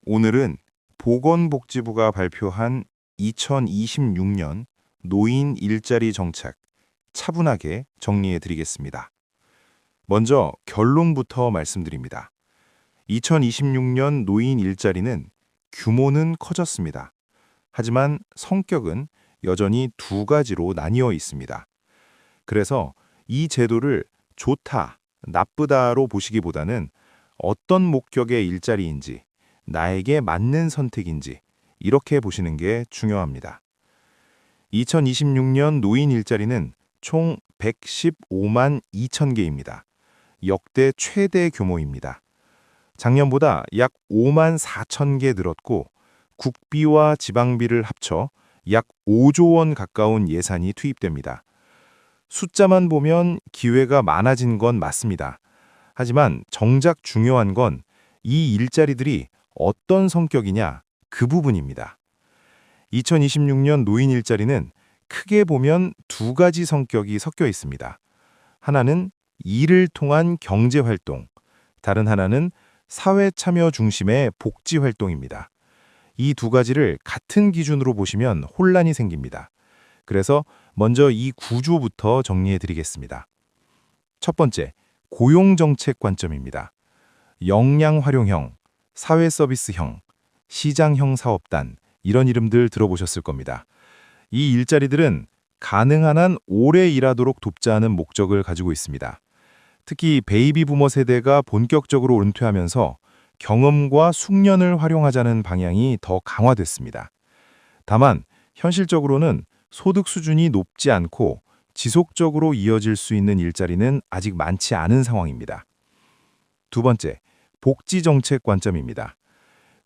오늘은 보건복지부가 발표한 2026년 노인 일자리 정책 차분하게 정리해 드리겠습니다. 먼저 결론부터 말씀드립니다. 2026년 노인 일자리는 규모는 커졌습니다. 하지만 성격은 여전히 두 가지로 나뉘어 있습니다. 그래서 이 제도를 좋다, 나쁘다로 보시기보다는 어떤 목적의 일자리인지, 나에게 맞는 선택인지 이렇게 보시는 게 중요합니다. 2026년 노인 일자리는 총 115만 2천 개입니다. 역대 최대 규모입니다. 작년보다 약 5만 4천 개 늘었고 국비와 지방비를 합쳐 약 5조 원 가까운 예산이 투입됩니다. 숫자만 보면 기회가 많아진 건 맞습니다. 하지만 정작 중요한 건 이 일자리들이 어떤 성격이냐 그 부분입니다. 2026년 노인 일자리는 크게 보면 두 가지 성격이 섞여 있습니다. 하나는 일을 통한 경제활동, 다른 하나는 사회 참여 중심의 복지활동입니다. 이 두 가지를 같은 기준으로 보시면 혼란이 생깁니다. 그래서 먼저 이 구조부터 정리해 드리겠습니다. 첫 번째, 고용정책 관점입니다. 역량활용형, 사회서비스형, 시장형 사업단, 이런 이름들 들어보셨을 겁니다. 이 일자리들은 가능한 한 오래 일하도록 돕자는 목적을 가지고 있습니다. 특히 베이비 부머 세대가 본격적으로 은퇴하면서 경험과 숙련을 활용하자는 방향이 더 강화됐습니다. 다만 현실적으로는 소득 수준이 높지 않고 지속적으로 이어질 수 있는 일자리는 아직 많지 않은 상황입니다. 두 번째, 복지정책 관점입니다.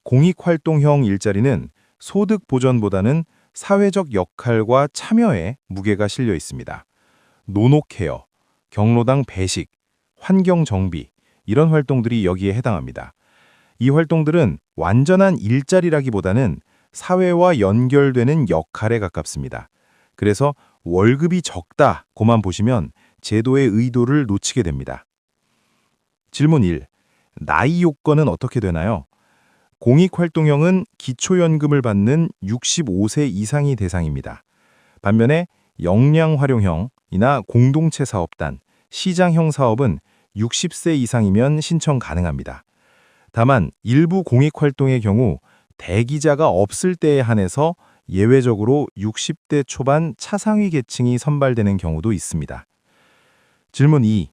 공익활동형 일자리는 소득 보전보다는 사회적 역할과 참여에 무게가 실려 있습니다. 노노케어, 경로당 배식, 환경 정비, 이런 활동들이 여기에 해당합니다. 이 활동들은 완전한 일자리라기보다는 사회와 연결되는 역할에 가깝습니다. 그래서 월급이 적다고만 보시면 제도의 의도를 놓치게 됩니다. 질문 1. 나이 요건은 어떻게 되나요? 공익활동형은 기초연금을 받는 65세 이상이 대상입니다. 반면에 역량활용형이나 공동체 사업단, 시장형 사업은 60세 이상이면 신청 가능합니다. 다만 일부 공익활동의 경우 대기자가 없을 때에 한해서 예외적으로 60대 초반 차상위 계층이 선발되는 경우도 있습니다. 질문 2.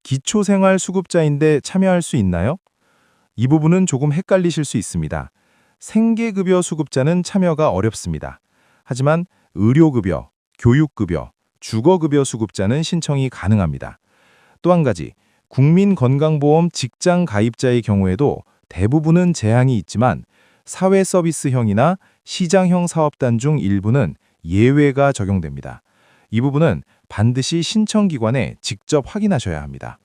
기초생활수급자인데 참여할 수 있나요? 이 부분은 조금 헷갈리실 수 있습니다. 생계급여 수급자는 참여가 어렵습니다. 하지만 의료급여, 교육급여, 주거급여 수급자는 신청이 가능합니다. 또 한 가지, 국민건강보험 직장 가입자의 경우에도 대부분은 제한이 있지만 사회서비스형이나 시장형 사업단 중 일부는 예외가 적용됩니다. 이 부분은 반드시 신청기관에 직접 확인하셔야 합니다.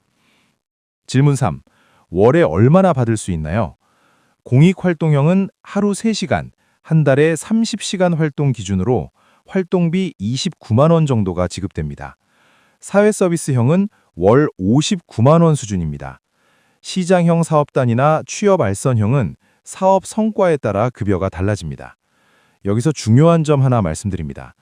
질문 3. 월에 얼마나 받을 수 있나요? 공익활동형은 하루 3시간, 한 달에 30시간 활동 기준으로 활동비 29만 원 정도가 지급됩니다. 사회서비스형은 월 59만 원 수준입니다. 시장형 사업단이나 취업알선형은 사업 성과에 따라 급여가 달라집니다. 여기서 중요한 점 하나 말씀드립니다.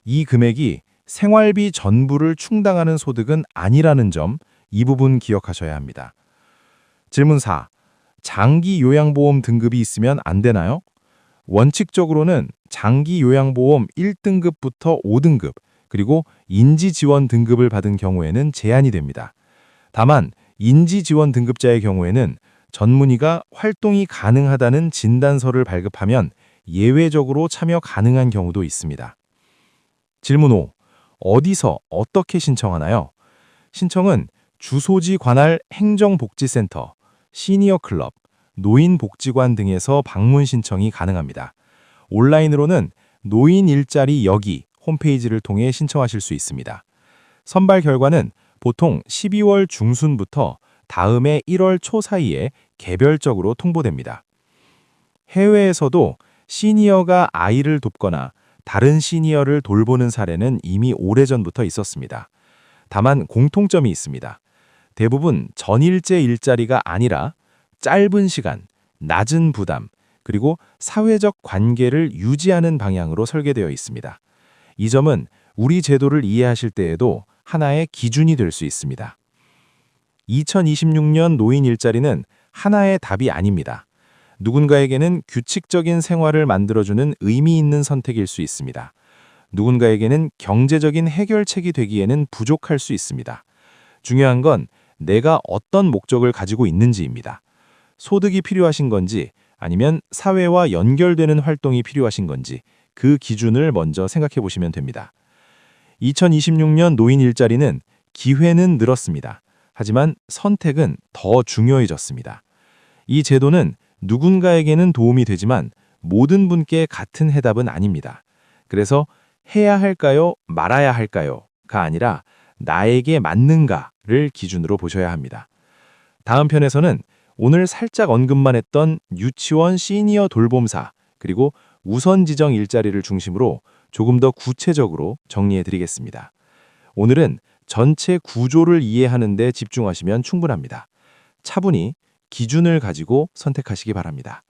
이 금액이 생활비 전부를 충당하는 소득은 아니라는 점, 이 부분 기억하셔야 합니다. 질문 4. 장기 요양보험 등급이 있으면 안 되나요? 원칙적으로는 장기 요양보험 1등급부터 5등급, 그리고 인지지원 등급을 받은 경우에는 제한이 됩니다. 다만 인지지원 등급자의 경우에는 전문의가 활동이 가능하다는 진단서를 발급하면 예외적으로 참여 가능한 경우도 있습니다. 질문 5. 어디서 어떻게 신청하나요? 신청은 주소지 관할 행정복지센터, 시니어클럽, 노인복지관 등에서 방문 신청이 가능합니다. 온라인으로는 노인 일자리 여기 홈페이지를 통해 신청하실 수 있습니다. 선발 결과는 보통 12월 중순부터 다음해 1월 초 사이에 개별적으로 통보됩니다. 해외에서도 시니어가 아이를 돕거나 다른 시니어를 돌보는 사례는 이미 오래전부터 있었습니다. 다만 공통점이 있습니다. 대부분 전일제 일자리가 아니라 짧은 시간, 낮은 부담, 그리고 사회적 관계를 유지하는 방향으로 설계되어 있습니다. 이 점은 우리 제도를 이해하실 때에도 하나의 기준이 될 수 있습니다. 2026년 노인 일자리는 하나의 답이 아닙니다. 누군가에게는 규칙적인 생활을 만들어주는 의미 있는 선택일 수 있습니다. 누군가에게는 경제적인 해결책이 되기에는 부족할 수 있습니다. 중요한 건 내가 어떤 목적을 가지고 있는지입니다. 소득이 필요하신 건지 아니면 사회와 연결되는 활동이 필요하신 건지 그 기준을 먼저 생각해 보시면 됩니다. 2026년 노인 일자리는 기회는 늘었습니다. 하지만 선택은 더 중요해졌습니다. 이 제도는 누군가에게는 도움이 되지만 모든 분께 같은 해답은 아닙니다. 그래서 해야 할까요? 말아야 할까요?가 아니라 나에게 맞는가를 기준으로 보셔야 합니다. 다음 편에서는 오늘 살짝 언급만 했던 유치원 시니어 돌봄사 그리고 우선 지정 일자리를 중심으로 조금 더 구체적으로 정리해 드리겠습니다. 오늘은 전체 구조를 이해하는 데 집중하시면 충분합니다. 차분히 기준을 가지고 선택하시기 바랍니다.